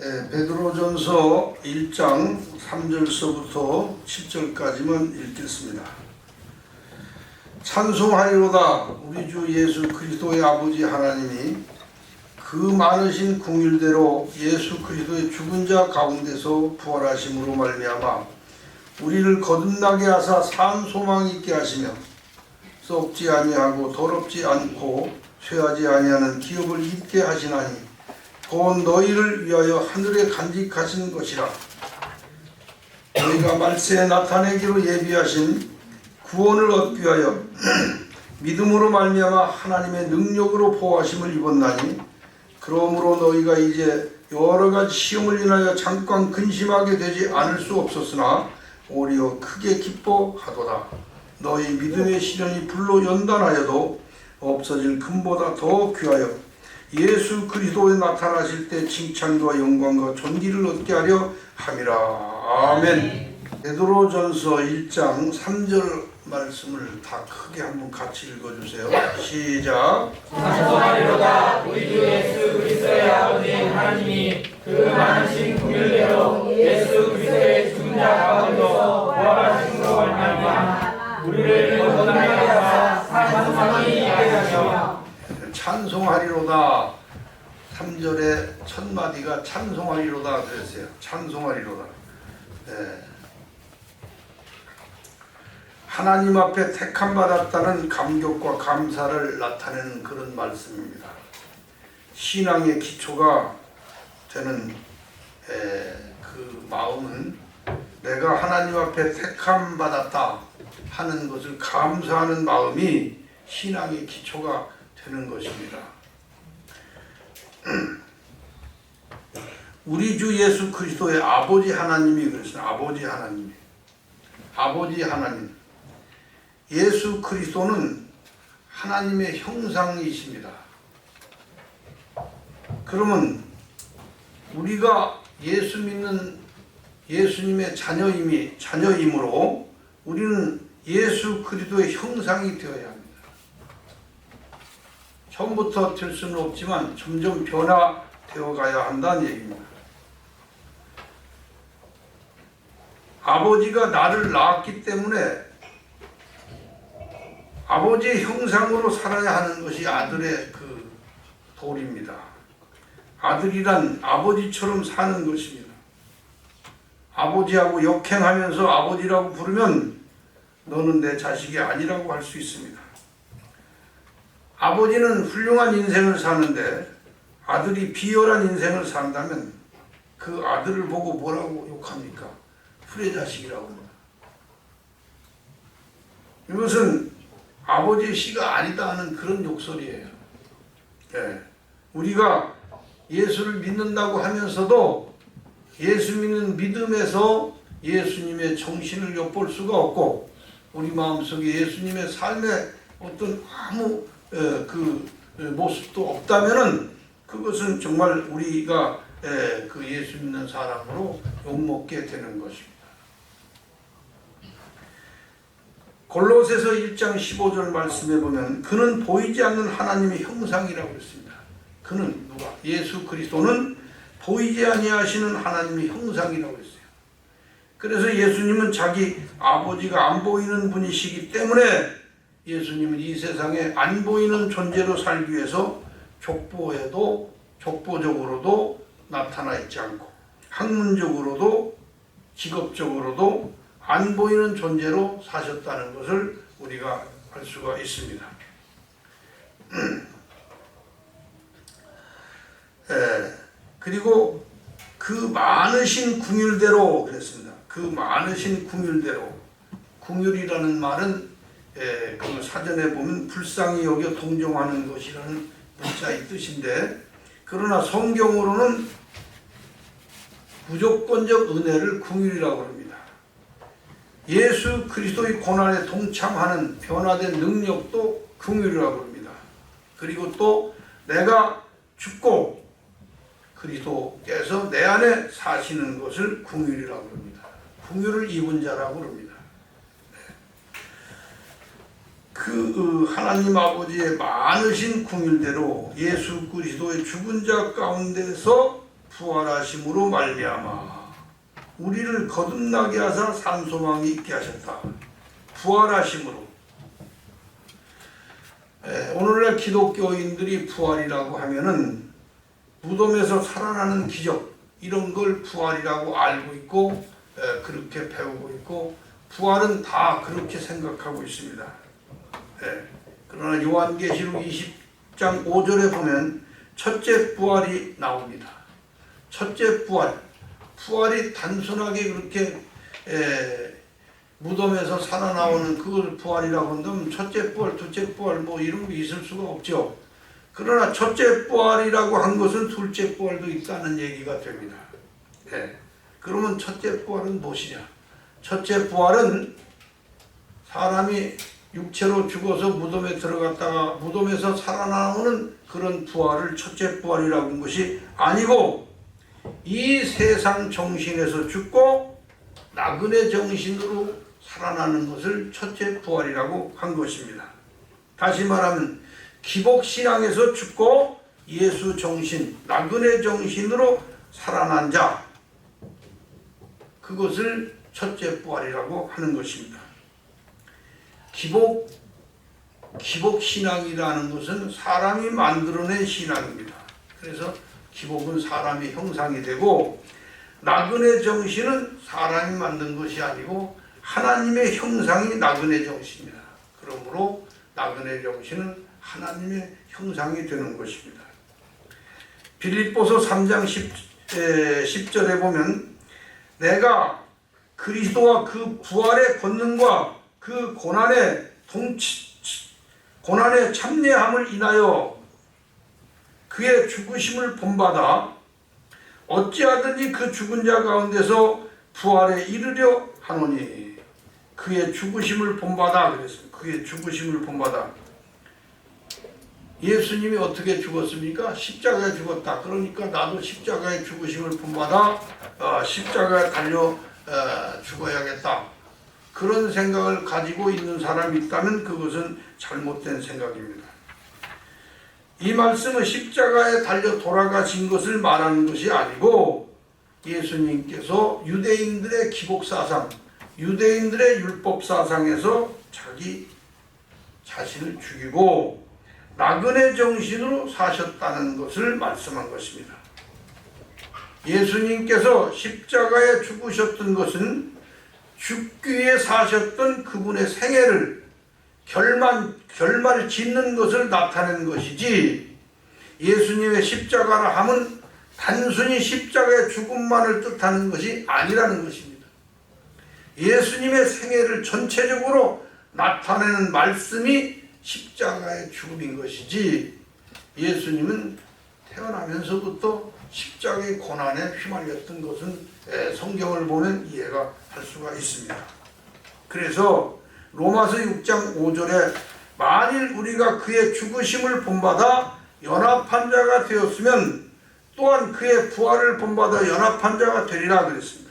베드로전서 1장 3절서부터 10절까지만 읽겠습니다. 찬송하리로다. 우리 주 예수 그리스도의 아버지 하나님이 그 많으신 긍휼대로 예수 그리스도의 죽은 자 가운데서 부활하심으로 말미암아 우리를 거듭나게 하사 산 소망 있게 하시며 썩지 아니하고 더럽지 않고 쇠하지 아니하는 기업을 잊게 하시나니 곧 너희를 위하여 하늘에 간직하신 것이라. 너희가 말세에 나타내기로 예비하신 구원을 얻기 위하여 믿음으로 말미암아 하나님의 능력으로 보호하심을 입었나니 그러므로 너희가 이제 여러가지 시험을 인하여 잠깐 근심하게 되지 않을 수 없었으나 오히려 크게 기뻐하도다. 너희 믿음의 시련이 불로 연단하여도 없어질 금보다 더 귀하여 예수 그리스도에 나타나실 때 칭찬과 영광과 존귀를 얻게 하려 함이라. 아멘. 베드로전서 1장 3절 말씀을 다 크게 한번 같이 읽어주세요. 시작. 찬송하리로다. 우리 주 예수 그리스도의 아버지 하나님이 그 많으신 긍휼대로 예수 그리스도의 죽은 자 가운데서 부활하심으로 말미암아 우리를 거듭나게 하사 산 소망이 있게 하시며. 찬송하리로다. 3절의 첫 마디가 찬송하리로다 그랬어요. 찬송하리로다. 네. 하나님 앞에 택함 받았다는 감격과 감사를 나타내는 그런 말씀입니다. 신앙의 기초가 되는 그 마음은 내가 하나님 앞에 택함 받았다 하는 것을 감사하는 마음이 신앙의 기초가 되는 것입니다. 우리 주 예수 그리스도의 아버지 하나님이 그랬어요. 아버지 하나님. 예수 그리스도는 하나님의 형상이십니다. 그러면 우리가 예수 믿는 예수님의 자녀이므로 우리는 예수 그리스도의 형상이 되어야 합니다. 처음부터 될 수는 없지만 점점 변화되어 가야 한다는 얘기입니다. 아버지가 나를 낳았기 때문에 아버지의 형상으로 살아야 하는 것이 아들의 그 도리입니다. 아들이란 아버지처럼 사는 것입니다. 아버지하고 역행하면서 아버지라고 부르면 너는 내 자식이 아니라고 할 수 있습니다. 아버지는 훌륭한 인생을 사는데 아들이 비열한 인생을 산다면 그 아들을 보고 뭐라고 욕합니까? 후레자식이라고 합니다. 이것은 아버지의 씨가 아니다 하는 그런 욕설이에요. 네. 우리가 예수를 믿는다고 하면서도 예수 믿는 믿음에서 예수님의 정신을 엿볼 수가 없고 우리 마음속에 예수님의 삶의 어떤 아무 그 모습도 없다면은 그것은 정말 우리가 그 예수 믿는 사람으로 욕먹게 되는 것입니다. 골로새서 1장 15절 말씀해 보면 그는 보이지 않는 하나님의 형상이라고 했습니다. 그는 누가? 예수 그리스도는 보이지 아니하시는 하나님의 형상이라고 했어요. 그래서 예수님은 자기 아버지가 안 보이는 분이시기 때문에 예수님은 이 세상에 안 보이는 존재로 살기 위해서 족보적으로도 나타나 있지 않고 학문적으로도 직업적으로도 안 보이는 존재로 사셨다는 것을 우리가 알 수가 있습니다. 그리고 그 많으신 긍휼대로 그랬습니다. 그 많으신 긍휼대로. 긍휼이라는 말은 그 사전에 보면 불쌍히 여겨 동정하는 것이라는 문자의 뜻인데 그러나 성경으로는 무조건적 은혜를 긍휼이라고 합니다. 예수 그리스도의 고난에 동참하는 변화된 능력도 긍휼이라고 합니다. 그리고 또 내가 죽고 그리스도께서 내 안에 사시는 것을 긍휼이라고 합니다. 긍휼을 입은 자라고 합니다. 그 하나님 아버지의 많으신 긍휼대로 예수 그리스도의 죽은 자 가운데서 부활하심으로 말미암아 우리를 거듭나게 하사 산소망이 있게 하셨다. 부활하심으로. 오늘날 기독교인들이 부활이라고 하면은 무덤에서 살아나는 기적 이런 걸 부활이라고 알고 있고 그렇게 배우고 있고 부활은 다 그렇게 생각하고 있습니다. 그러나 요한계시록 20장 5절에 보면 첫째 부활이 나옵니다. 첫째 부활이 단순하게 그렇게 무덤에서 살아나오는 그걸 부활이라고 한다면 첫째 부활, 둘째 부활 뭐 이런 게 있을 수가 없죠. 그러나 첫째 부활이라고 한 것은 둘째 부활도 있다는 얘기가 됩니다. 그러면 첫째 부활은 무엇이냐? 첫째 부활은 사람이 육체로 죽어서 무덤에 들어갔다가 무덤에서 살아나오는 그런 부활을 첫째 부활이라고 한 것이 아니고 이 세상 정신에서 죽고 나그네 정신으로 살아나는 것을 첫째 부활이라고 한 것입니다. 다시 말하면 기복신앙에서 죽고 예수 정신, 나그네 정신으로 살아난 자, 그것을 첫째 부활이라고 하는 것입니다. 기복신앙이라는 것은 사람이 만들어낸 신앙입니다. 그래서 기복은 사람의 형상이 되고 나그네 정신은 사람이 만든 것이 아니고 하나님의 형상이 나그네 정신입니다. 그러므로 나그네 정신은 하나님의 형상이 되는 것입니다. 빌립보서 3장 10절에 보면 내가 그리스도와 그 부활의 권능과 그 고난의 참여함을 인하여 그의 죽으심을 본받아 어찌하든지 그 죽은 자 가운데서 부활에 이르려 하노니. 그의 죽으심을 본받아 그랬습니다. 그의 죽으심을 본받아. 예수님이 어떻게 죽었습니까? 십자가에 죽었다. 그러니까 나도 십자가의 죽으심을 본받아 십자가에 달려 죽어야겠다. 그런 생각을 가지고 있는 사람이 있다면 그것은 잘못된 생각입니다. 이 말씀은 십자가에 달려 돌아가신 것을 말하는 것이 아니고 예수님께서 유대인들의 기복사상, 유대인들의 율법사상에서 자기 자신을 죽이고 나그네 정신으로 사셨다는 것을 말씀한 것입니다. 예수님께서 십자가에 죽으셨던 것은 죽기 위해 사셨던 그분의 생애를 결말 짓는 것을 나타낸 것이지 예수님의 십자가라 함은 단순히 십자가의 죽음만을 뜻하는 것이 아니라는 것입니다. 예수님의 생애를 전체적으로 나타내는 말씀이 십자가의 죽음인 것이지 예수님은 태어나면서부터 십자가의 고난에 휘말렸던 것은 성경을 보면 이해가 할 수가 있습니다. 그래서 로마서 6장 5절에 만일 우리가 그의 죽으심을 본받아 연합한 자가 되었으면 또한 그의 부활을 본받아 연합한 자가 되리라 그랬습니다.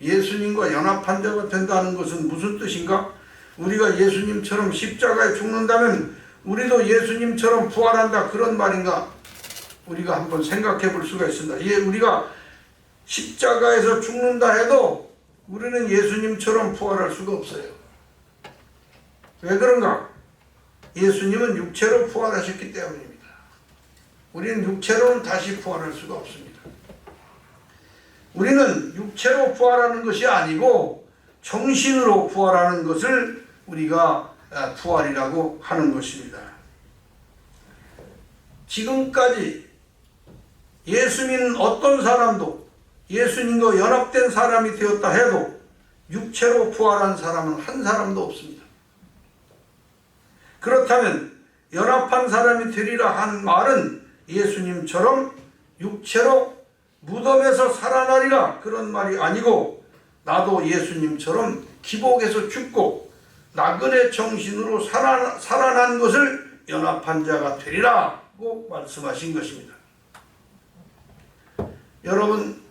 예수님과 연합한 자가 된다는 것은 무슨 뜻인가? 우리가 예수님처럼 십자가에 죽는다면 우리도 예수님처럼 부활한다 그런 말인가? 우리가 한번 생각해 볼 수가 있습니다. 우리가 십자가에서 죽는다 해도 우리는 예수님처럼 부활할 수가 없어요. 왜 그런가? 예수님은 육체로 부활하셨기 때문입니다. 우리는 육체로는 다시 부활할 수가 없습니다. 우리는 육체로 부활하는 것이 아니고 정신으로 부활하는 것을 우리가 부활이라고 하는 것입니다. 지금까지 예수 믿는 어떤 사람도 예수님과 연합된 사람이 되었다 해도 육체로 부활한 사람은 한 사람도 없습니다. 그렇다면 연합한 사람이 되리라 한 말은 예수님처럼 육체로 무덤에서 살아나리라 그런 말이 아니고 나도 예수님처럼 기복에서 죽고 나그네 정신으로 살아난 것을 연합한 자가 되리라고 말씀하신 것입니다. 여러분,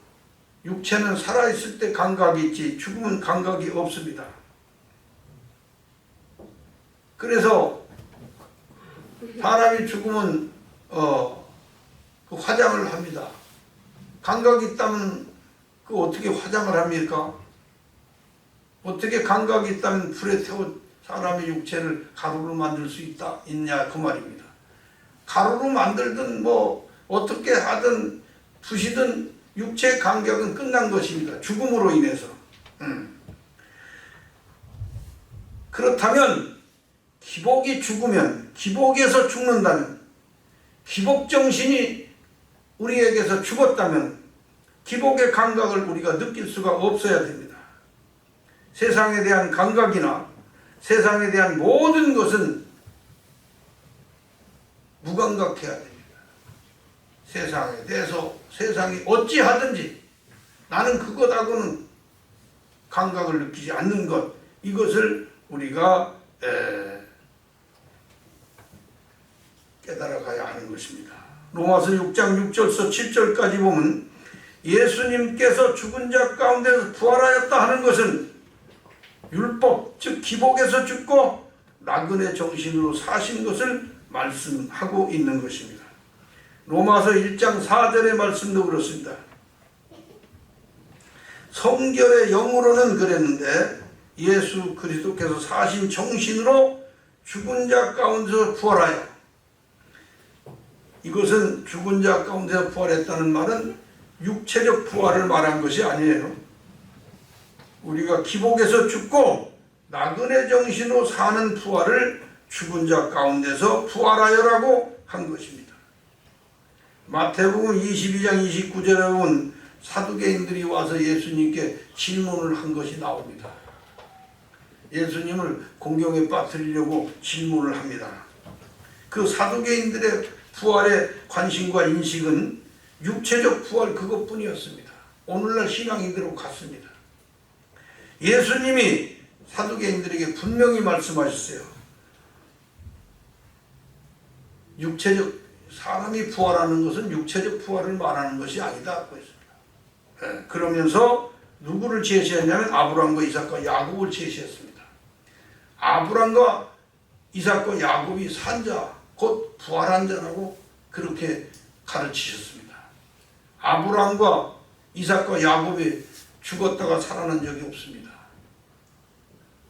육체는 살아있을 때 감각이 있지 죽으면 감각이 없습니다. 그래서 사람이 죽으면 그 화장을 합니다. 감각이 있다면 그 어떻게 화장을 합니까? 어떻게 감각이 있다면 불에 태워 사람의 육체를 가루로 만들 수 있냐 그 말입니다. 가루로 만들든 뭐 어떻게 하든 부시든 육체의 감각은 끝난 것입니다. 죽음으로 인해서. 그렇다면 기복이 죽으면, 기복에서 죽는다면, 기복정신이 우리에게서 죽었다면 기복의 감각을 우리가 느낄 수가 없어야 됩니다. 세상에 대한 감각이나 세상에 대한 모든 것은 무감각해야 됩니다. 세상에 대해서 세상이 어찌하든지 나는 그것하고는 감각을 느끼지 않는 것, 이것을 우리가 깨달아가야 하는 것입니다. 로마서 6장 6절서 7절까지 보면 예수님께서 죽은 자 가운데서 부활하였다 하는 것은 율법, 즉 기복에서 죽고 나그네 정신으로 사신 것을 말씀하고 있는 것입니다. 로마서 1장 4절의 말씀도 그렇습니다. 성결의 영으로는 그랬는데 예수 그리스도께서 사신 정신으로 죽은 자 가운데서 부활하여, 이것은 죽은 자 가운데서 부활했다는 말은 육체적 부활을 말한 것이 아니에요. 우리가 기복에서 죽고 나그네 정신으로 사는 부활을 죽은 자 가운데서 부활하여라고 한 것입니다. 마태복음 22장 29절에 보면 사두개인들이 와서 예수님께 질문을 한 것이 나옵니다. 예수님을 공경에 빠뜨리려고 질문을 합니다. 그 사두개인들의 부활의 관심과 인식은 육체적 부활 그것뿐이었습니다. 오늘날 신앙이 이대로 갔습니다. 예수님이 사두개인들에게 분명히 말씀하셨어요. 육체적, 사람이 부활하는 것은 육체적 부활을 말하는 것이 아니다. 그러면서 누구를 제시했냐면 아브라함과 이삭과 야곱을 제시했습니다. 아브라함과 이삭과 야곱이 산자, 곧 부활한 자라고 그렇게 가르치셨습니다. 아브라함과 이삭과 야곱이 죽었다가 살아난 적이 없습니다.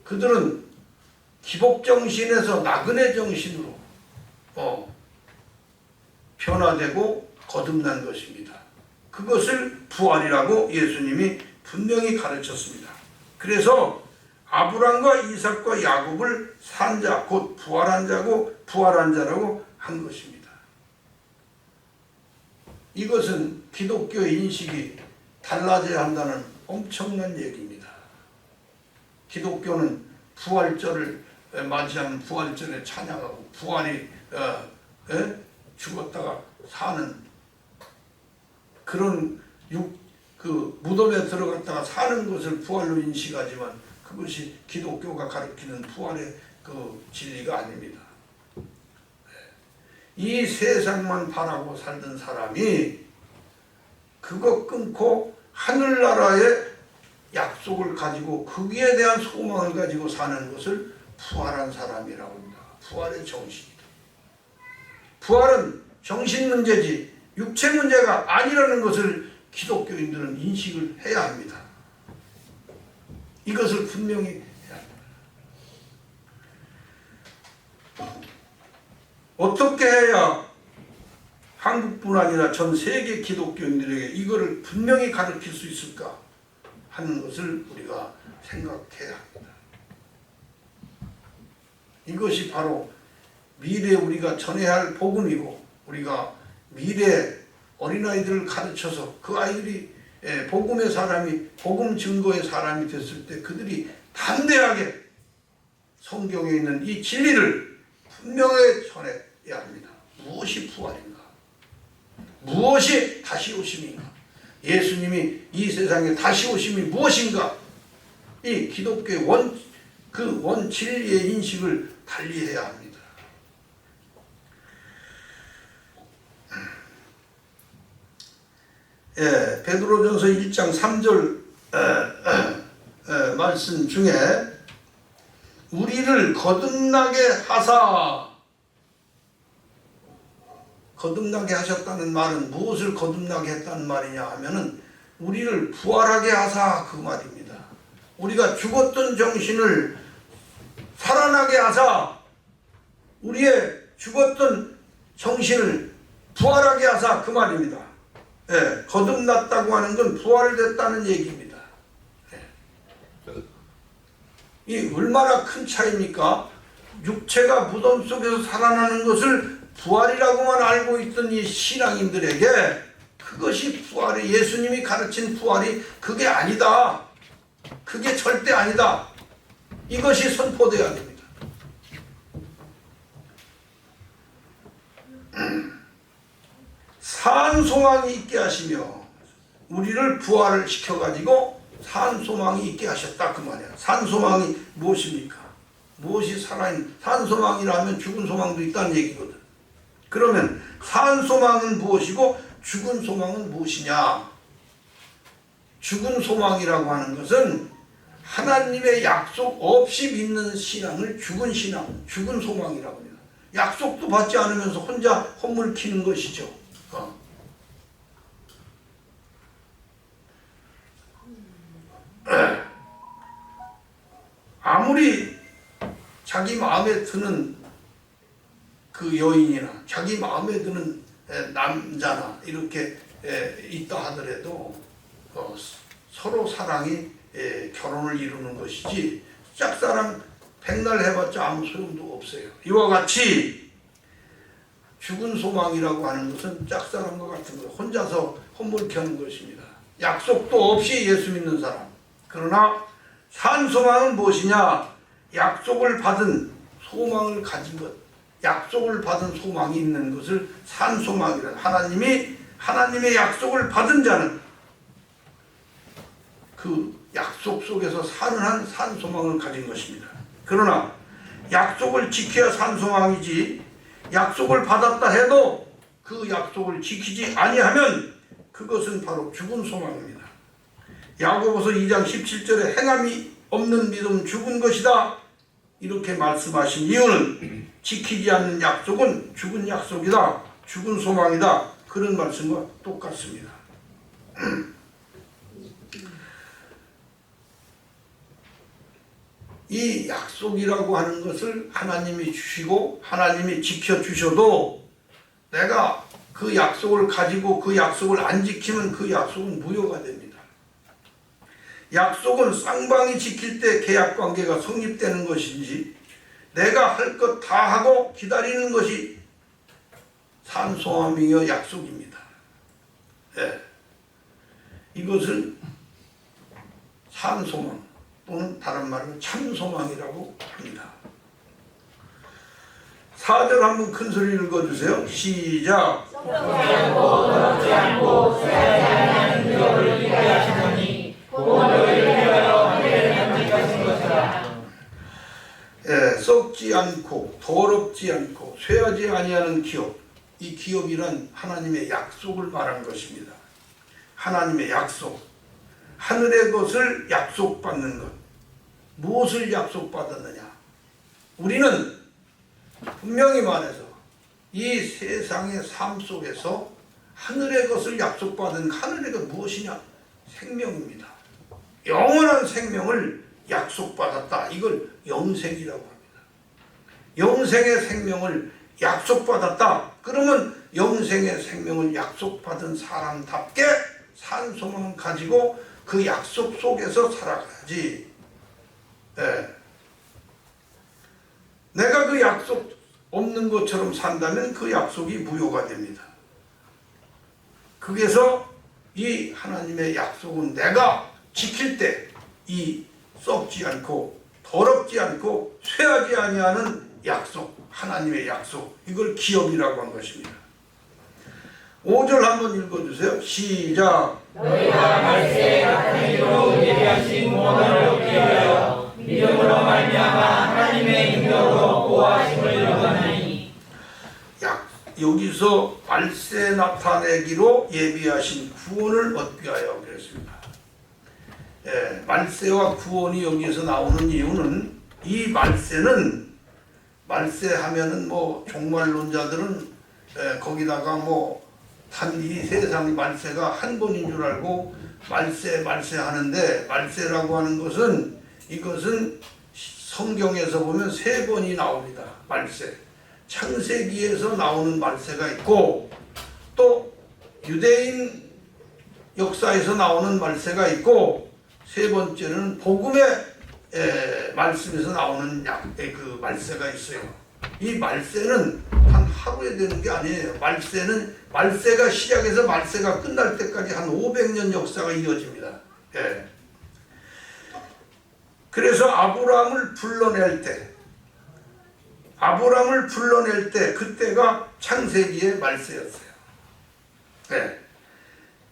그들은 기복정신에서 나그네 정신으로 변화되고 거듭난 것입니다. 그것을 부활이라고 예수님이 분명히 가르쳤습니다. 그래서 아브라함과 이삭과 야곱을 산자, 곧 부활한 자고 부활한 자라고 한 것입니다. 이것은 기독교의 인식이 달라져야 한다는 엄청난 얘기입니다. 기독교는 부활절을 맞이하면 부활절에 찬양하고 부활이 죽었다가 사는 그런 그 무덤에 들어갔다가 사는 것을 부활로 인식하지만 그것이 기독교가 가르치는 부활의 그 진리가 아닙니다. 이 세상만 바라고 살던 사람이 그것 끊고 하늘나라의 약속을 가지고 거기에 대한 소망을 가지고 사는 것을 부활한 사람이라고 합니다. 부활의 정신이다. 부활은 정신 문제지 육체 문제가 아니라는 것을 기독교인들은 인식을 해야 합니다. 이것을 분명히 해야 합니다. 어떻게 해야 한국뿐 아니라 전 세계 기독교인들에게 이거를 분명히 가르칠 수 있을까 하는 것을 우리가 생각해야 합니다. 이것이 바로 미래에 우리가 전해야 할 복음이고 우리가 미래에 어린아이들을 가르쳐서 그 아이들이 복음의 사람이, 복음 증거의 사람이 됐을 때 그들이 담대하게 성경에 있는 이 진리를 분명하게 전해야 합니다. 무엇이 부활인가? 무엇이 다시 오심인가? 예수님이 이 세상에 다시 오심이 무엇인가? 이 기독교의 원 진리의 인식을 달리해야 합니다. 베드로전서 1장 3절 말씀 중에 우리를 거듭나게 거듭나게 하셨다는 말은 무엇을 거듭나게 했다는 말이냐 하면은 우리를 부활하게 하사 그 말입니다. 우리가 죽었던 정신을 살아나게 하사 우리의 죽었던 정신을 부활하게 하사 그 말입니다. 예, 거듭났다고 하는 건 부활됐다는 얘기입니다. 예. 이 얼마나 큰 차이입니까? 육체가 무덤 속에서 살아나는 것을 부활이라고만 알고 있던 이 신앙인들에게 그것이 부활이, 예수님이 가르친 부활이 그게 아니다. 그게 절대 아니다. 이것이 선포되어야 됩니다. 산 소망이 있게 하시며 우리를 부활을 시켜가지고 산 소망이 있게 하셨다 그 말이야. 산 소망이 무엇입니까? 무엇이 살아있는, 산 소망이라면 죽은 소망도 있다는 얘기거든. 그러면 산 소망은 무엇이고 죽은 소망은 무엇이냐? 죽은 소망이라고 하는 것은 하나님의 약속 없이 믿는 신앙을 죽은 신앙, 죽은 소망이라고 합니다. 약속도 받지 않으면서 혼자 헛물 키는 것이죠. 아무리 자기 마음에 드는 그 여인이나 자기 마음에 드는 남자나 이렇게 있다 하더라도 서로 사랑이 결혼을 이루는 것이지 짝사랑 백날 해봤자 아무 소용도 없어요. 이와 같이 죽은 소망이라고 하는 것은 짝사랑과 같은 거 혼자서 헛물게 하는 것입니다. 약속도 없이 예수 믿는 사람. 그러나 산 소망은 무엇이냐? 약속을 받은 소망을 가진 것. 약속을 받은 소망이 있는 것을 산 소망이라. 하나님의 약속을 받은 자는 그 약속 속에서 사는 한 산 소망을 가진 것입니다. 그러나 약속을 지켜야 산 소망이지 약속을 받았다 해도 그 약속을 지키지 아니하면 그것은 바로 죽은 소망입니다. 야고보서 2장 17절에 행함이 없는 믿음은 죽은 것이다 이렇게 말씀하신 이유는 지키지 않는 약속은 죽은 약속이다, 죽은 소망이다 그런 말씀과 똑같습니다. 이 약속이라고 하는 것을 하나님이 주시고 하나님이 지켜주셔도 내가 그 약속을 가지고 그 약속을 안 지키면 그 약속은 무효가 됩니다. 약속은 쌍방이 지킬 때 계약관계가 성립되는 것인지 내가 할 것 다 하고 기다리는 것이 산소함이여 약속입니다. 네. 이것을 산소망 또는 다른 말로 참소망이라고 합니다. 4절 한번 큰 소리를 읽어주세요. 시작. 더럽지 않고 쇠하지 아니하는 기업을 이루게 하시노니 곧 너희를 위하여 하늘에 간직하신 것이라. 예, 썩지 않고 더럽지 않고 쇠하지 아니하는 기업. 이 기업이란 하나님의 약속을 말하는 것입니다. 하나님의 약속. 하늘의 것을 약속받는 것. 무엇을 약속받았느냐? 우리는 분명히 말해서 이 세상의 삶 속에서 하늘의 것을 약속받은 하늘의 것 무엇이냐? 생명입니다. 영원한 생명을 약속받았다. 이걸 영생이라고 합니다. 영생의 생명을 약속받았다. 그러면 영생의 생명을 약속받은 사람답게 산 소망을 가지고 그 약속 속에서 살아가야지. 네. 내가 그 약속 없는 것처럼 산다면 그 약속이 무효가 됩니다. 거기서 이 하나님의 약속은 내가 지킬 때 이 썩지 않고 더럽지 않고 쇠하지 아니하는 약속, 하나님의 약속, 이걸 기업이라고 한 것입니다. 5절 한번 읽어주세요. 시작. 너희가 말세에 나타내기로 예비하신 구원을 얻기 위하여 믿음으로 말미암아 하나님의 능력으로 보호하심을 얻었나니. 여기서 말세 나타내기로 예비하신 구원을 얻기 위하여 그랬습니다. 예, 말세와 구원이 여기에서 나오는 이유는 이 말세는 말세하면은 뭐 종말론자들은 거기다가 뭐 이 세상 말세가 한 번인 줄 알고 말세 하는데, 말세라고 하는 것은, 이것은 성경에서 보면 3번이 나옵니다. 말세. 창세기에서 나오는 말세가 있고, 또 유대인 역사에서 나오는 말세가 있고, 3번째는 복음의 말씀에서 나오는 그 말세가 있어요. 이 말세는 한 하루에 되는 게 아니에요. 말세가 시작해서 말세가 끝날 때까지 한 500년 역사가 이어집니다. 예. 그래서 아브라함을 불러낼 때 그때가 창세기의 말세였어요. 예.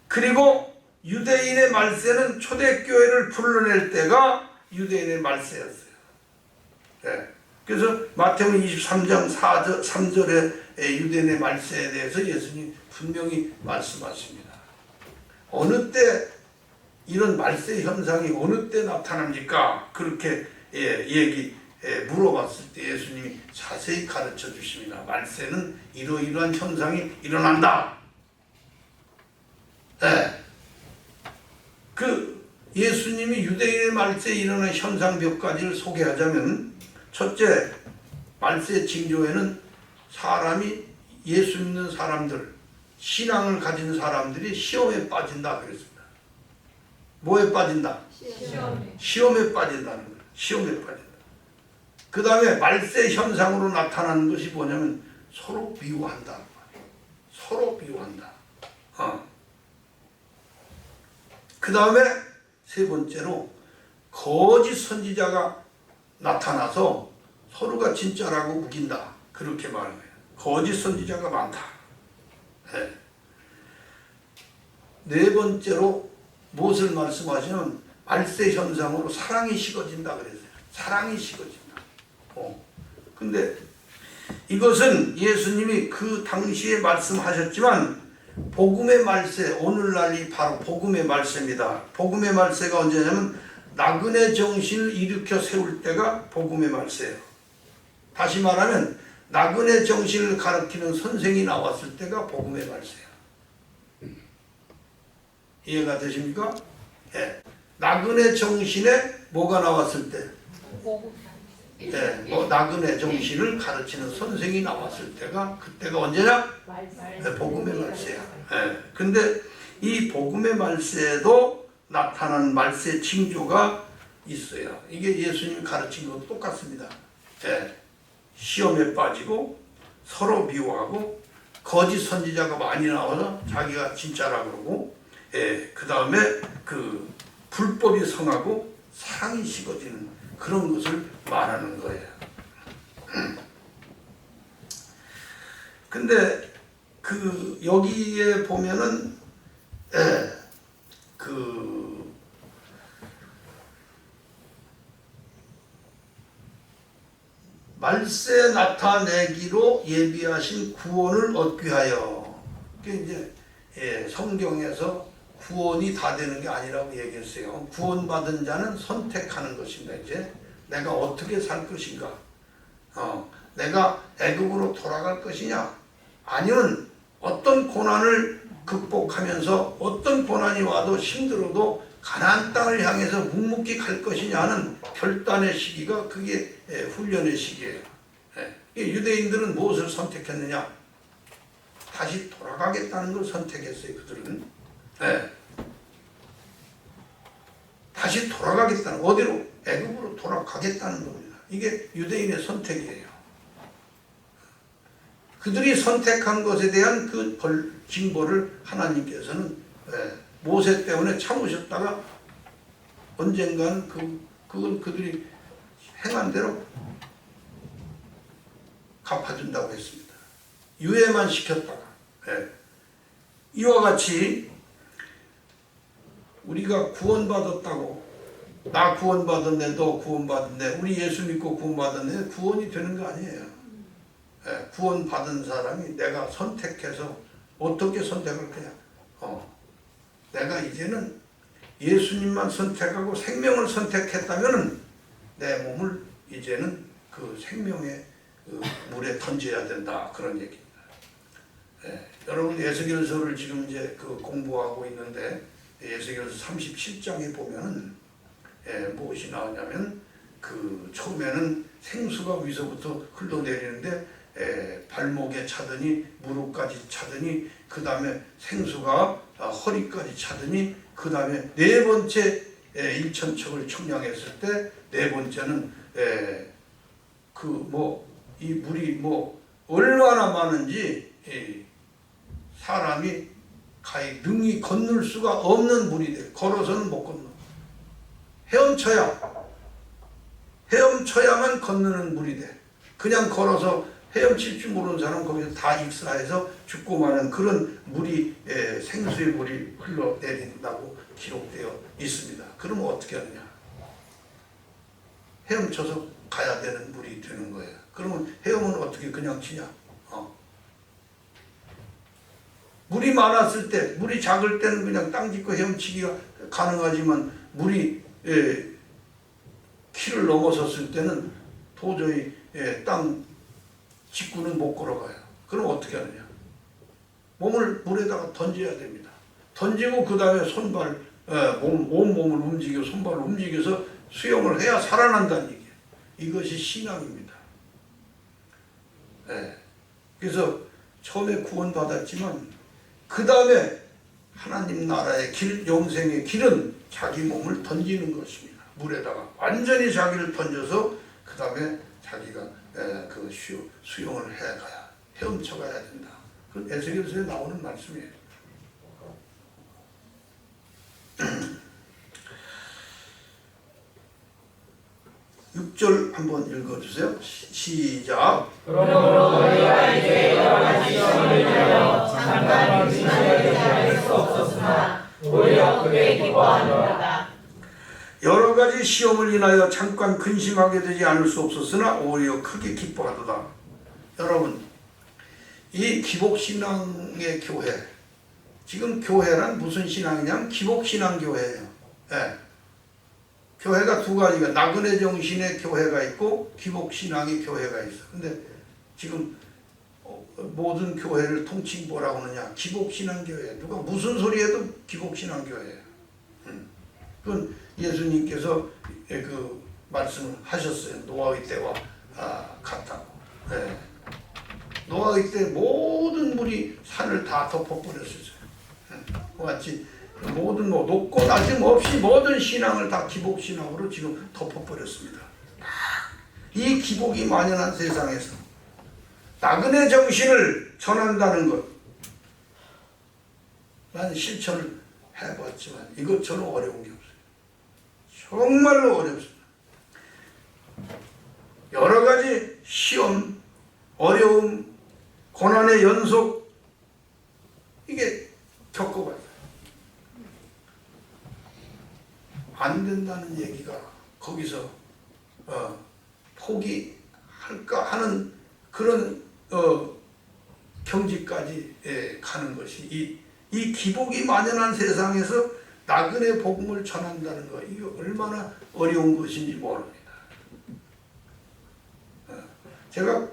그리고 유대인의 말세는 초대교회를 불러낼 때가 유대인의 말세였어요. 예. 그래서 마태복음 23장 3절에 유대인의 말세에 대해서 예수님 분명히 말씀하십니다. 어느 때 이런 말세 현상이 어느 때 나타납니까? 그렇게 물어봤을 때 예수님이 자세히 가르쳐 주십니다. 말세는 이러이러한 현상이 일어난다. 네. 그 예수님이 유대인의 말세에 일어난 현상 몇 가지를 소개하자면, 첫째, 말세 징조에는 사람이, 예수 믿는 사람들, 신앙을 가진 사람들이 시험에 빠진다 그랬습니다. 뭐에 빠진다? 시험에 빠진다는 거예요. 시험에 빠진다. 그 다음에 말세 현상으로 나타나는 것이 뭐냐면 서로 미워한다. 서로 미워한다. 그 다음에 세 번째로 거짓 선지자가 나타나서 서로가 진짜라고 우긴다. 그렇게 말하는 거예요. 거짓 선지자가 많다. 네. 네 번째로 무엇을 말씀하시면 말세 현상으로 사랑이 식어진다 그랬어요. 사랑이 식어진다. 근데 이것은 예수님이 그 당시에 말씀하셨지만 복음의 말세, 오늘날이 바로 복음의 말세입니다. 복음의 말세가 언제냐면 나그네 정신을 일으켜 세울 때가 복음의 말세예요. 다시 말하면 나그네 정신을 가르치는 선생이 나왔을 때가 복음의 말세예요. 이해가 되십니까? 예. 나그네 정신에 뭐가 나왔을 때? 나그네 정신을 가르치는 선생이 나왔을 때가, 그때가 언제냐? 복음의 말세야. 근데 이 복음의 말세에도 나타난 말세 징조가 있어요. 이게 예수님이 가르친 것도 똑같습니다. 시험에 빠지고 서로 미워하고 거짓 선지자가 많이 나와서 자기가 진짜라 그러고, 그 다음에 그 불법이 성하고 사랑이 식어지는 그런 것을 말하는 거예요. 근데 그 여기에 보면은 그 말세 나타내기로 예비하신 구원을 얻기 위하여. 이제 성경에서 구원이 다 되는 게 아니라고 얘기했어요. 구원받은 자는 선택하는 것입니다. 이제 내가 어떻게 살 것인가? 내가 애국으로 돌아갈 것이냐? 아니면 어떤 고난을 극복하면서 어떤 고난이 와도 힘들어도 가나안 땅을 향해서 묵묵히 갈 것이냐는 결단의 시기가 그게 훈련의 시기예요. 유대인들은 무엇을 선택했느냐? 다시 돌아가겠다는 걸 선택했어요. 그들은. 다시 돌아가겠다는, 어디로? 애국으로 돌아가겠다는 겁니다. 이게 유대인의 선택이에요. 그들이 선택한 것에 대한 그 징벌을 하나님께서는 모세 때문에 참으셨다가 언젠가는 그건 그들이 행한 대로 갚아준다고 했습니다. 유예만 시켰다가. 이와 같이 우리가 구원받았다고, 나 구원받았네, 너 구원받았네, 우리 예수 믿고 구원받았네, 구원이 되는 거 아니에요. 구원받은 사람이 내가 선택해서 어떻게 선택을 그냥 내가 이제는 예수님만 선택하고 생명을 선택했다면 내 몸을 이제는 그 생명의 물에 던져야 된다, 그런 얘기입니다. 여러분 에스겔서를 지금 이제 공부하고 있는데 에스겔서 37장에 보면은 무엇이 나오냐면 처음에는 생수가 위서부터 흘러내리는데 발목에 차더니 무릎까지 차더니 그 다음에 생수가 허리까지 차더니 그 다음에 네 번째 1천척을 청량했을 때 네 번째는 이 물이 얼마나 많은지 사람이 능히 건널 수가 없는 물이 돼. 걸어서는 못 건너. 헤엄쳐야만 건너는 물이 돼. 그냥 걸어서 헤엄칠 줄 모르는 사람은 거기서 다 익사해서 죽고 마는 그런 물이 생수의 물이 흘러내린다고 기록되어 있습니다. 그러면 어떻게 하느냐? 헤엄쳐서 가야 되는 물이 되는 거예요. 그러면 헤엄은 어떻게 그냥 치냐? 물이 많았을 때, 물이 작을 때는 그냥 땅 짚고 헤엄치기가 가능하지만 물이 키를 넘어섰을 때는 도저히 땅 짚고는 못 걸어가요. 그럼 어떻게 하느냐? 몸을 물에다가 던져야 됩니다. 던지고 그 다음에 온몸을 움직여 손발을 움직여서 수영을 해야 살아난다는 얘기예요. 이것이 신앙입니다. 그래서 처음에 구원받았지만 그 다음에 하나님 나라의 길, 영생의 길은 자기 몸을 던지는 것입니다. 물에다가 완전히 자기를 던져서 그 다음에 자기가 수영을 해가야, 헤엄쳐 가야 된다. 그건 에스겔서에 나오는 말씀이에요. 6절 한번 읽어주세요. 시작. 그러므로 너희가 이제 여러 가지 시험을 인하여 잠깐 근심하게 되지 않을 수 없었으나 오히려 크게 기뻐하노라. 여러 가지 시험을 인하여 잠깐 근심하게 되지 않을 수 없었으나 오히려 크게 기뻐하도다. 여러분, 이 기복신앙의 교회, 지금 교회란 무슨 신앙이냐면 기복신앙교회예요. 교회가 두 가지가, 나그네 정신의 교회가 있고 기복신앙의 교회가 있어. 근데 지금 모든 교회를 통칭 뭐라고 하느냐? 기복신앙교회. 누가 무슨 소리 해도 기복신앙교회예요. 그건 예수님께서 그 말씀을 하셨어요. 노아의 때와 같다고. 노아의 때 모든 물이 산을 다 덮어버렸어요. 같이 모든 높고 낮음 없이 모든 신앙을 다 기복신앙으로 지금 덮어버렸습니다. 이 기복이 만연한 세상에서 나그네 정신을 전한다는 것, 난 실천을 해봤지만 이것처럼 어려운 게 없어요. 정말로 어렵습니다. 여러 가지 시험, 어려움, 고난의 연속, 이게 겪어봐요. 안 된다는 얘기가 거기서 포기할까 하는 그런 경지까지 가는 것이 이 기복이 만연한 세상에서 나그네 복음을 전한다는 거, 이게 얼마나 어려운 것인지 모릅니다. 제가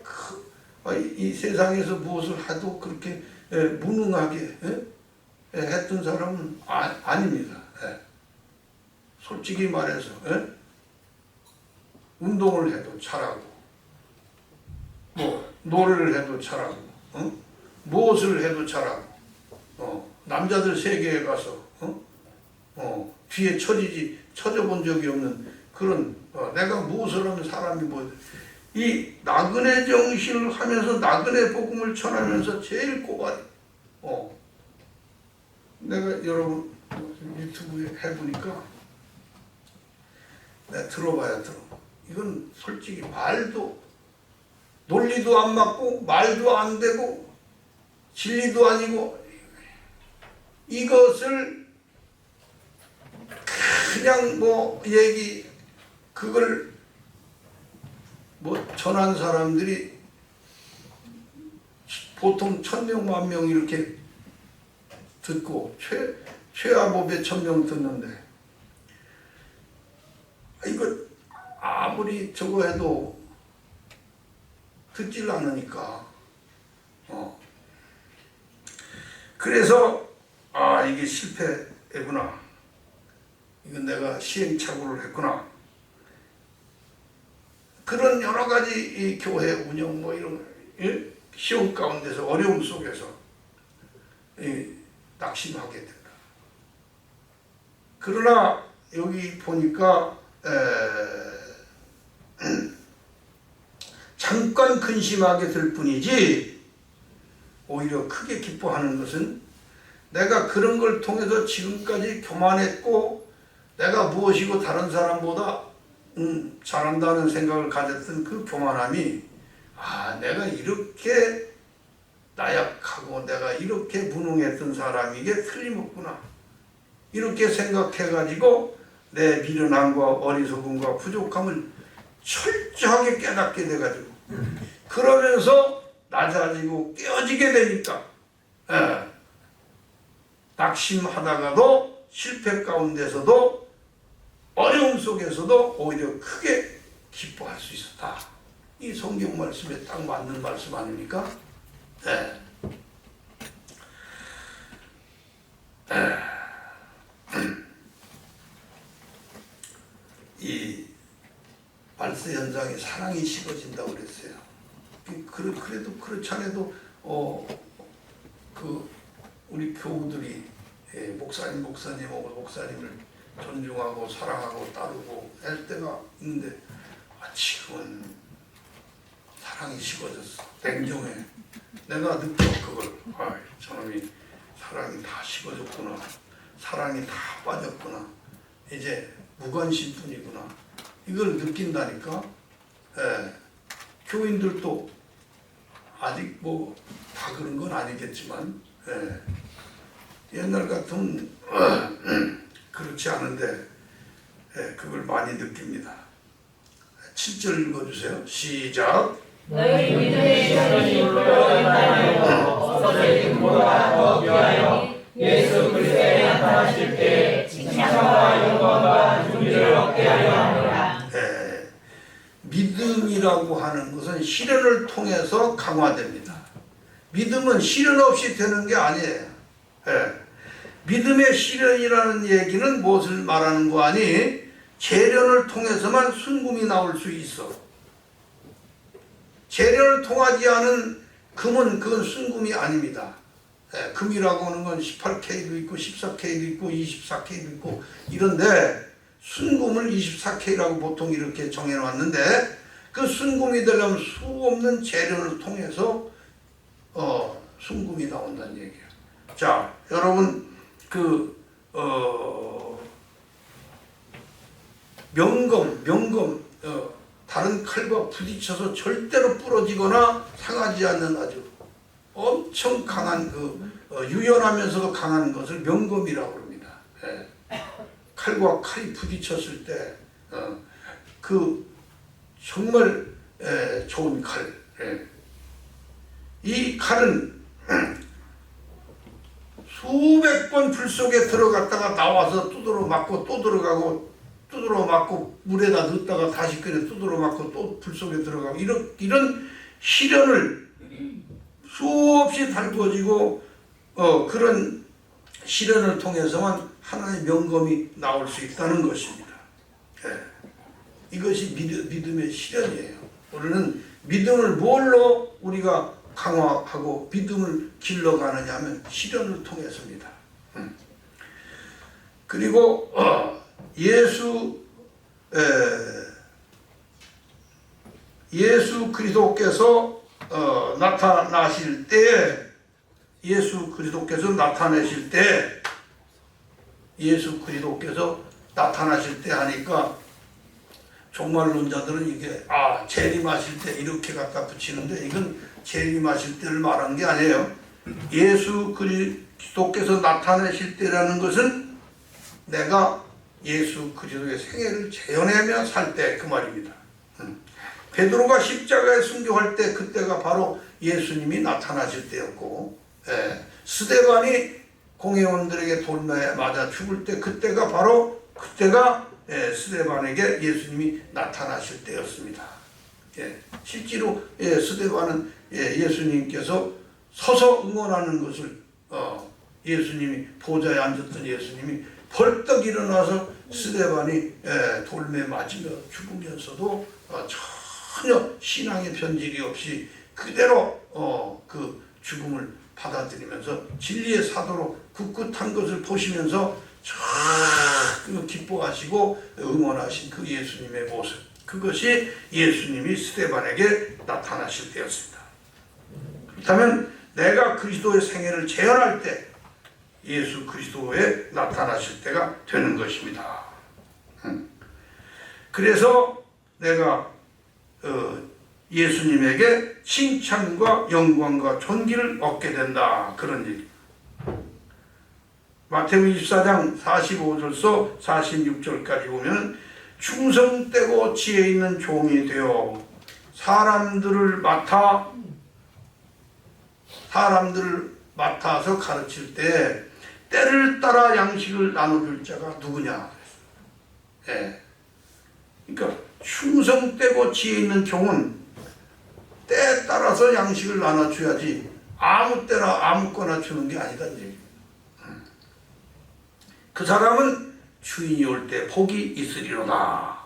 이 세상에서 무엇을 해도 그렇게 무능하게 했던 사람은 아닙니다. 솔직히 말해서 운동을 해도 잘하고, 노래를 해도 잘하고, 무엇을 해도 잘하고, 남자들 세계에 가서 뒤에 처져본 적이 없는 그런, 내가 무엇을 하면 사람이 이 나그네 정신을 하면서 나그네 복음을 전하면서 제일 꼬발이, 내가 여러분 유튜브에 해보니까 들어봐야 들어. 이건 솔직히 말도, 논리도 안 맞고 말도 안 되고 진리도 아니고, 이것을 그냥 그걸 전한 사람들이 보통 1000명, 10,000명 이렇게 듣고 최하보 몇 1000명 듣는데, 이거 아무리 저거 해도 듣질 않으니까 그래서 이게 실패구나. 이건 내가 시행착오를 했구나. 그런 여러 가지 이 교회 운영 뭐 이런 시험 가운데서 어려움 속에서 낙심하게 된다. 그러나 여기 보니까 잠깐 근심하게 될 뿐이지 오히려 크게 기뻐하는 것은 내가 그런 걸 통해서 지금까지 교만했고 내가 무엇이고 다른 사람보다 잘한다는 생각을 가졌던 그 교만함이 내가 이렇게 나약하고 내가 이렇게 무능했던 사람이 이게 틀림없구나. 이렇게 생각해가지고 내 미련함과 어리석음과 부족함을 철저하게 깨닫게 돼가지고 그러면서 낮아지고 깨어지게 되니까 낙심하다가도 실패 가운데서도 어려움 속에서도 오히려 크게 기뻐할 수 있었다. 이 성경 말씀에 딱 맞는 말씀 아닙니까? 이 발세 현장에 사랑이 식어진다고 그랬어요. 그래도 그렇지 않아도 우리 교우들이 목사님하고 목사님을 존중하고 사랑하고 따르고 할 때가 있는데 지금은 사랑이 식어졌어. 냉정해. 내가 느껴 그걸. 저놈이 사랑이 다 식어졌구나. 사랑이 다 빠졌구나. 이제 무관심뿐이구나. 이걸 느낀다니까. 교인들도 아직 뭐 다 그런 건 아니겠지만 옛날 같은 그렇지 않은데 그걸 많이 느낍니다. 7절 읽어주세요. 시작. 너희 믿음의 시선이 올라간다며 없어진 것보다 더 귀하여 예수 그리스도에 나타나실 때 칭찬과 영광과 존귀를 얻게 하려 하노라. 믿음이라고 하는 것은 시련을 통해서 강화됩니다. 믿음은 시련 없이 되는 게 아니에요. 믿음의 시련이라는 얘기는 무엇을 말하는 거 아니? 재련을 통해서만 순금이 나올 수 있어. 재련을 통하지 않은 금은 그건 순금이 아닙니다. 금이라고 하는 건 18K도 있고 14K도 있고 24K도 있고 이런데 순금을 24K라고 보통 이렇게 정해놨는데 그 순금이 되려면 수 없는 재련을 통해서 순금이 나온다는 얘기예요. 자, 여러분 명검 다른 칼과 부딪혀서 절대로 부러지거나 상하지 않는 아주 엄청 강한 유연하면서도 강한 것을 명검이라고 합니다. 칼과 칼이 부딪혔을 때 정말 좋은 칼. 이 칼은 수백 번 불 속에 들어갔다가 나와서 두드러 맞고 또 들어가고 두드러 맞고 물에다 넣었다가 다시 끓여 두드러 맞고 또 불 속에 들어가고 이런 시련을 수없이 달궈지고 그런 시련을 통해서만 하나님의 명검이 나올 수 있다는 것입니다. 이것이 믿음의 시련이에요. 우리는 믿음을 뭘로 우리가 강화하고 믿음을 길러가느냐 하면 시련을 통해서입니다. 그리고 예수 그리스도께서 나타나실 때에 예수 그리스도께서 나타나실 때 하니까 종말론자들은 이게 재림하실 때 이렇게 갖다 붙이는데 이건 재림하실 때를 말하는 게 아니에요. 예수 그리스도께서 나타나실 때라는 것은 내가 예수 그리스도의 생애를 재현하며 살 때 그 말입니다. 베드로가 십자가에 순교할 때 그때가 바로 예수님이 나타나실 때였고 스데반이 공회원들에게 돌에 맞아 죽을 때 그때가 스데반에게 예수님이 나타나실 때였습니다. 실제로 스데반은 예수님께서 서서 응원하는 것을 예수님이 보좌에 앉았던 예수님이 벌떡 일어나서 스데반이 돌매 맞으며 죽으면서도 전혀 신앙의 변질이 없이 그대로 그 죽음을 받아들이면서 진리의 사도로 굳굳한 것을 보시면서 참 기뻐하시고 응원하신 그 예수님의 모습, 그것이 예수님이 스데반에게 나타나실 때였습니다. 그렇다면 내가 그리스도의 생애를 재현할 때 예수 그리스도에 나타나실 때가 되는 것입니다. 그래서 내가 예수님에게 칭찬과 영광과 존귀를 얻게 된다, 그런 얘기. 마태복음 24장 45절서 46절까지 보면 충성되고 지혜 있는 종이 되어 사람들을 맡아서 가르칠 때 때를 따라 양식을 나눠줄 자가 누구냐. 그러니까 충성되고 지혜 있는 종은 때에 따라서 양식을 나눠줘야지 아무 때나 아무거나 주는 게 아니다. 그 사람은 주인이 올 때 복이 있으리로다.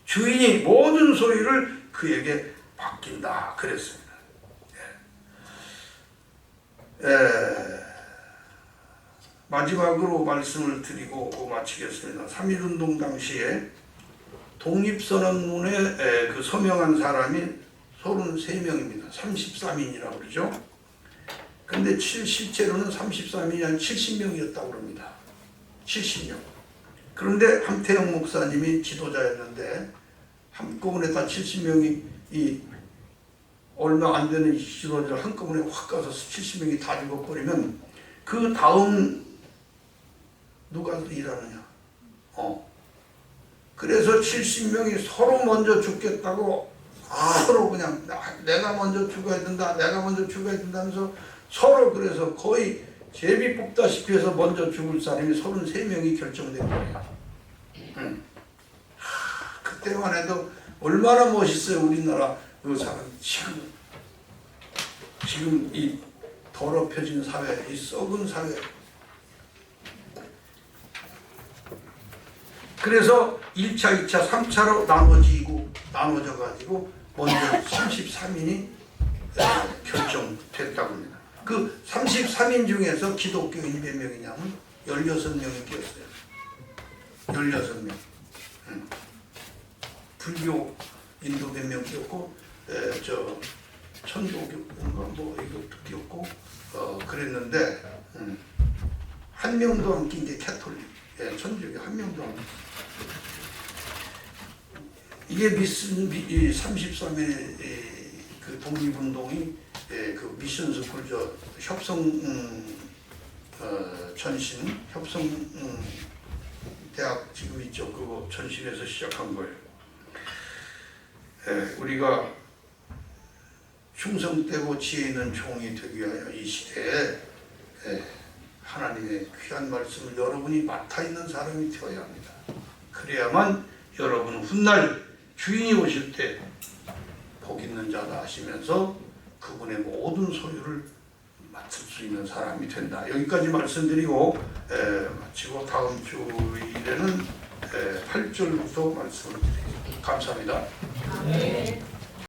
주인이 모든 소유를 그에게 맡긴다, 그랬습니다. 마지막으로 말씀을 드리고 마치겠습니다. 3.1운동 당시에 독립선언문에 그 서명한 사람이 33명입니다. 33인이라고 그러죠. 근데 실제로는 33인이 아니라 70명이었다고 합니다. 70명. 그런데 함태영 목사님이 지도자였는데 한꺼번에 다 70명이 얼마 안 되는 지도자를 한꺼번에 확 가서 70명이 다 죽어버리면 그 다음 누가 일하느냐. 그래서 70명이 서로 먼저 죽겠다고 서로 그냥 내가 먼저 죽어야 된다, 내가 먼저 죽어야 된다면서 서로, 그래서 거의 제비 뽑다시피 해서 먼저 죽을 사람이 33명이 결정된 거예요. 그때만 해도 얼마나 멋있어요, 우리나라 그 사람. 지금 이 더럽혀진 사회, 이 썩은 사회. 그래서 1차, 2차, 3차로 나눠져가지고 먼저 33인이 결정됐다고 합니다. 그 33인 중에서 기독교인이 몇 명이냐면 16명이 끼었어요. 16명. 불교, 인도 몇 명 끼었고, 천도교인가 뭐 이것도 끼었고, 그랬는데, 한 명도 안 낀 게 캐톨릭. 천주교 한 명도 안 낀. 이게 33일 그 독립운동이 그 미션 스쿨 협성 전신 협성 대학 지금 있죠. 그거 전신에서 시작한 거예요. 우리가 충성되고 지혜 있는 종이 되기 위하여 이 시대에 하나님의 귀한 말씀을 여러분이 맡아 있는 사람이 되어야 합니다. 그래야만 여러분은 훗날 주인이 오실 때 복 있는 자다 하시면서 그분의 모든 소유를 맡을 수 있는 사람이 된다. 여기까지 말씀드리고 마치고 다음 주일에는 8절부터 말씀을 드리겠습니다. 감사합니다. 네.